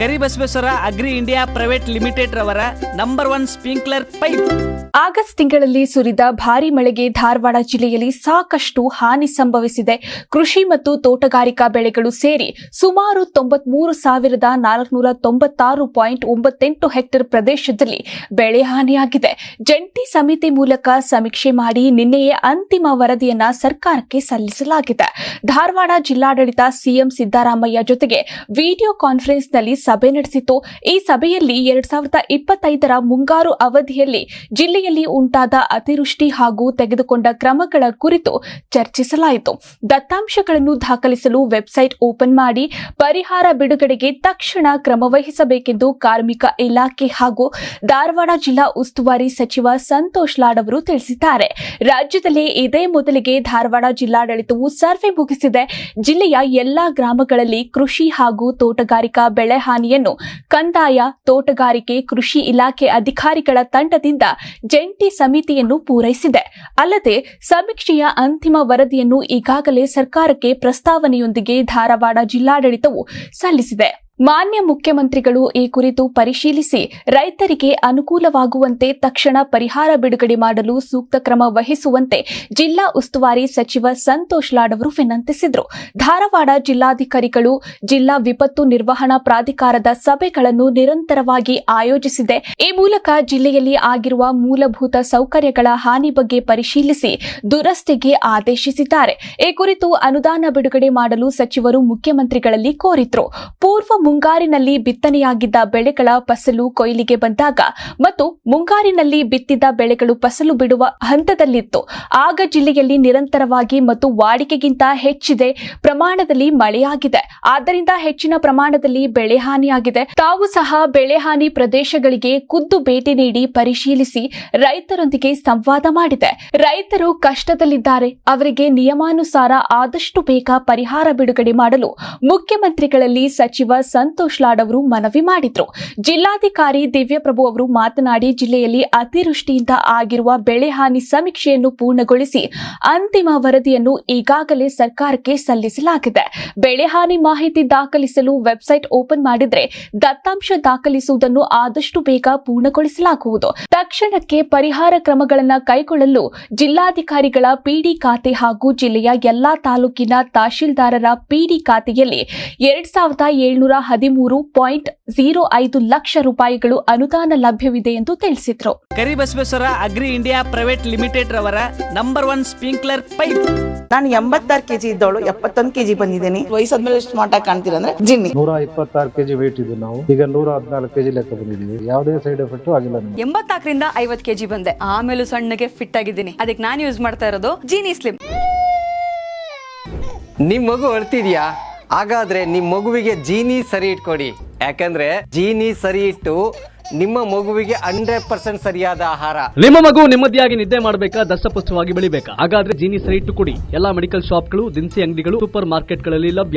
Karibasaveshwara agri India private limited ರವರ number 1 sprinkler pipe. August ತಿಂಗಳಲ್ಲಿ ಸುರಿದ ಭಾರೀ ಮಳೆಗೆ ಧಾರವಾಡ ಜಿಲ್ಲೆಯಲ್ಲಿ ಸಾಕಷ್ಟು ಹಾನಿ ಸಂಭವಿಸಿದೆ. ಕೃಷಿ ಮತ್ತು ತೋಟಗಾರಿಕಾ ಬೆಳೆಗಳು ಸೇರಿ ಸುಮಾರು 93,496.98 ಹೆಕ್ಟೇರ್ ಪ್ರದೇಶದಲ್ಲಿ ಬೆಳೆ ಹಾನಿಯಾಗಿದೆ. ಜಂಟಿ ಸಮಿತಿ ಮೂಲಕ ಸಮೀಕ್ಷೆ ಮಾಡಿ ನಿನ್ನೆಯೇ ಅಂತಿಮ ವರದಿಯನ್ನ ಸರ್ಕಾರಕ್ಕೆ ಸಲ್ಲಿಸಲಾಗಿದೆ. ಧಾರವಾಡ ಜಿಲ್ಲಾಡಳಿತ ಸಿಎಂ ಸಿದ್ದರಾಮಯ್ಯ ಜೊತೆಗೆ ವಿಡಿಯೋ ಕಾನ್ಫರೆನ್ಸ್ನಲ್ಲಿ ಸಭೆ ನಡೆಸಿತು. ಈ ಸಭೆಯಲ್ಲಿ 2025ರ ಮುಂಗಾರು ಅವಧಿಯಲ್ಲಿ ಜಿಲ್ಲೆಯಲ್ಲಿ ಉಂಟಾದ ಅತಿವೃಷ್ಟಿ ಹಾಗೂ ತೆಗೆದುಕೊಂಡ ಕ್ರಮಗಳ ಕುರಿತು ಚರ್ಚಿಸಲಾಯಿತು. ದತ್ತಾಂಶಗಳನ್ನು ದಾಖಲಿಸಲು ವೆಬ್ಸೈಟ್ ಓಪನ್ ಮಾಡಿ ಪರಿಹಾರ ಬಿಡುಗಡೆಗೆ ತಕ್ಷಣ ಕ್ರಮ ವಹಿಸಬೇಕೆಂದು ಕಾರ್ಮಿಕ ಇಲಾಖೆ ಹಾಗೂ ಧಾರವಾಡ ಜಿಲ್ಲಾ ಉಸ್ತುವಾರಿ ಸಚಿವ ಸಂತೋಷ್ ಲಾಡ್ ಅವರು ತಿಳಿಸಿದ್ದಾರೆ. ರಾಜ್ಯದಲ್ಲಿ ಇದೇ ಮೊದಲಿಗೆ ಧಾರವಾಡ ಜಿಲ್ಲಾಡಳಿತವು ಸರ್ವೆ ಮುಗಿಸಿದೆ. ಜಿಲ್ಲೆಯ ಎಲ್ಲಾ ಗ್ರಾಮಗಳಲ್ಲಿ ಕೃಷಿ ಹಾಗೂ ತೋಟಗಾರಿಕಾ ಬೆಳೆ ಹಾನಿಯನ್ನು ಕಂದಾಯ, ತೋಟಗಾರಿಕೆ, ಕೃಷಿ ಇಲಾಖೆ ಅಧಿಕಾರಿಗಳ ತಂಡದಿಂದ ಜಂಟಿ ಸಮಿತಿಯನ್ನು ಪೂರೈಸಿದೆ. ಅಲ್ಲದೆ ಸಮೀಕ್ಷೆಯ ಅಂತಿಮ ವರದಿಯನ್ನು ಈಗಾಗಲೇ ಸರ್ಕಾರಕ್ಕೆ ಪ್ರಸ್ತಾವನೆಯೊಂದಿಗೆ ಧಾರವಾಡ ಜಿಲ್ಲಾಡಳಿತವು ಸಲ್ಲಿಸಿದೆ. ಮಾನ್ಯ ಮುಖ್ಯಮಂತ್ರಿಗಳು ಈ ಕುರಿತು ಪರಿಶೀಲಿಸಿ ರೈತರಿಗೆ ಅನುಕೂಲವಾಗುವಂತೆ ತಕ್ಷಣ ಪರಿಹಾರ ಬಿಡುಗಡೆ ಮಾಡಲು ಸೂಕ್ತ ಕ್ರಮ ವಹಿಸುವಂತೆ ಜಿಲ್ಲಾ ಉಸ್ತುವಾರಿ ಸಚಿವ ಸಂತೋಷ್ ಲಾಡ್ ಅವರು ವಿನಂತಿಸಿದರು. ಧಾರವಾಡ ಜಿಲ್ಲಾಧಿಕಾರಿಗಳು ಜಿಲ್ಲಾ ವಿಪತ್ತು ನಿರ್ವಹಣಾ ಪ್ರಾಧಿಕಾರದ ಸಭೆಗಳನ್ನು ನಿರಂತರವಾಗಿ ಆಯೋಜಿಸಿದೆ. ಈ ಮೂಲಕ ಜಿಲ್ಲೆಯಲ್ಲಿ ಆಗಿರುವ ಮೂಲಭೂತ ಸೌಕರ್ಯಗಳ ಹಾನಿ ಬಗ್ಗೆ ಪರಿಶೀಲಿಸಿ ದುರಸ್ತಿಗೆ ಆದೇಶಿಸಿದ್ದಾರೆ. ಈ ಕುರಿತು ಅನುದಾನ ಬಿಡುಗಡೆ ಮಾಡಲು ಸಚಿವರು ಮುಖ್ಯಮಂತ್ರಿಗಳಲ್ಲಿ ಕೋರಿದ್ರು. ಪೂರ್ವ ಮುಂಗಾರಿನಲ್ಲಿ ಬಿತ್ತನೆಯಾಗಿದ್ದ ಬೆಳೆಗಳ ಫಸಲು ಕೊಯ್ಲಿಗೆ ಬಂದಾಗ ಮತ್ತು ಮುಂಗಾರಿನಲ್ಲಿ ಬಿತ್ತಿದ ಬೆಳೆಗಳು ಫಸಲು ಬಿಡುವ ಹಂತದಲ್ಲಿತ್ತು. ಆಗ ಜಿಲ್ಲೆಯಲ್ಲಿ ನಿರಂತರವಾಗಿ ಮತ್ತು ವಾಡಿಕೆಗಿಂತ ಹೆಚ್ಚಿದೆ ಪ್ರಮಾಣದಲ್ಲಿ ಮಳೆಯಾಗಿದೆ. ಆದ್ದರಿಂದ ಹೆಚ್ಚಿನ ಪ್ರಮಾಣದಲ್ಲಿ ಬೆಳೆ ಹಾನಿಯಾಗಿದೆ. ತಾವು ಸಹ ಬೆಳೆ ಹಾನಿ ಪ್ರದೇಶಗಳಿಗೆ ಖುದ್ದು ಭೇಟಿ ನೀಡಿ ಪರಿಶೀಲಿಸಿ ರೈತರೊಂದಿಗೆ ಸಂವಾದ ಮಾಡಿದೆ. ರೈತರು ಕಷ್ಟದಲ್ಲಿದ್ದಾರೆ. ಅವರಿಗೆ ನಿಯಮಾನುಸಾರ ಆದಷ್ಟು ಬೇಗ ಪರಿಹಾರ ಬಿಡುಗಡೆ ಮಾಡಲು ಮುಖ್ಯಮಂತ್ರಿಗಳಲ್ಲಿ ಸಚಿವ ಸಂತೋಷ್ ಲಾಡ್ ಅವರು ಮನವಿ ಮಾಡಿದ್ರು. ಜಿಲ್ಲಾಧಿಕಾರಿ ದಿವ್ಯಪ್ರಭು ಅವರು ಮಾತನಾಡಿ, ಜಿಲ್ಲೆಯಲ್ಲಿ ಅತಿವೃಷ್ಟಿಯಿಂದ ಆಗಿರುವ ಬೆಳೆ ಹಾನಿ ಸಮೀಕ್ಷೆಯನ್ನು ಪೂರ್ಣಗೊಳಿಸಿ ಅಂತಿಮ ವರದಿಯನ್ನು ಈಗಾಗಲೇ ಸರ್ಕಾರಕ್ಕೆ ಸಲ್ಲಿಸಲಾಗಿದೆ. ಬೆಳೆ ಹಾನಿ ಮಾಹಿತಿ ದಾಖಲಿಸಲು ವೆಬ್ಸೈಟ್ ಓಪನ್ ಮಾಡಿದ್ರೆ ದತ್ತಾಂಶ ದಾಖಲಿಸುವುದನ್ನು ಆದಷ್ಟು ಬೇಗ ಪೂರ್ಣಗೊಳಿಸಲಾಗುವುದು. ತಕ್ಷಣಕ್ಕೆ ಪರಿಹಾರ ಕ್ರಮಗಳನ್ನು ಕೈಗೊಳ್ಳಲು ಜಿಲ್ಲಾಧಿಕಾರಿಗಳ ಪಿಡಿ ಖಾತೆ ಹಾಗೂ ಜಿಲ್ಲೆಯ ಎಲ್ಲಾ ತಾಲೂಕಿನ ತಹಶೀಲ್ದಾರರ ಪಿಡಿ ಖಾತೆಯಲ್ಲಿ 2,713.05 ಲಕ್ಷ ರೂಪಾಯಿಗಳು ಅನುದಾನ ಲಭ್ಯವಿದೆ ಎಂದು ತಿಳಿಸಿದರು. Karibasaveshwara agri India private limited ರವರ ನಂಬರ್ 1 ಸ್ಪ್ರಿಂಕ್ಲರ್ ಪೈಪ್. ನಾನು 86 ಕೆಜಿ ಇದ್ದವಳು 71 ಕೆಜಿ ಬಂದಿದ್ದೀನಿ. ವಯಸ್ಸಾದ್ಮೇಲೆ ಸ್ಮಾರ್ಟ್ ಆಗಿ ಕಾಣ್ತೀರಾ ಅಂದ್ರೆ ಜಿನ್ನಿ. 126 ಕೆಜಿ ವೇಟ್ ಇದ್ದು ನಾವು ಈಗ 114 ಕೆಜಿ ಲೆಕ್ಕ ಬಂದಿದ್ದೀವಿ. ಯಾವುದೇ ಸೈಡ್ ಎಫೆಕ್ಟ್ ಆಗಿಲ್ಲ. 84ರಿಂದ 50 ಕೆಜಿ ಬಂದೆ. ಆಮೇಲೆ ಸಣ್ಣಗೆ ಫಿಟ್ ಆಗಿದ್ದೀನಿ. ಅದಕ್ಕೆ ನಾನು ಯೂಸ್ ಮಾಡ್ತಾ ಇರೋದು ಜೀನಿ ಸ್ಲಿಮ್. ನಿಮ್ ಮಗು ಅಳ್ತಿದ್ಯಾ? ಹಾಗಾದ್ರೆ ನಿಮ್ ಮಗುವಿಗೆ ಜೀನಿ ಸರಿ ಇಟ್ಕೊಡಿ. ಯಾಕಂದ್ರೆ ಜೀನಿ ಸರಿ ಇಟ್ಟು ನಿಮ್ಮ ಮಗುವಿಗೆ 100% ಸರಿಯಾದ ಆಹಾರ. ನಿಮ್ಮ ಮಗು ನೆಮ್ಮದಿಯಾಗಿ ನಿದ್ದೆ ಮಾಡಬೇಕಾ, ದಷ್ಟಪುಷ್ಟವಾಗಿ ಬೆಳಿಬೇಕಾ? ಹಾಗಾದ್ರೆ ಜೀನಿ ಸರಿ ಇಟ್ಟು ಕೊಡಿ. ಎಲ್ಲಾ ಮೆಡಿಕಲ್ ಶಾಪ್ಗಳು, ದಿನಸಿ ಅಂಗಡಿಗಳು, ಸೂಪರ್ ಮಾರ್ಕೆಟ್ಗಳಲ್ಲಿ ಲಭ್ಯ.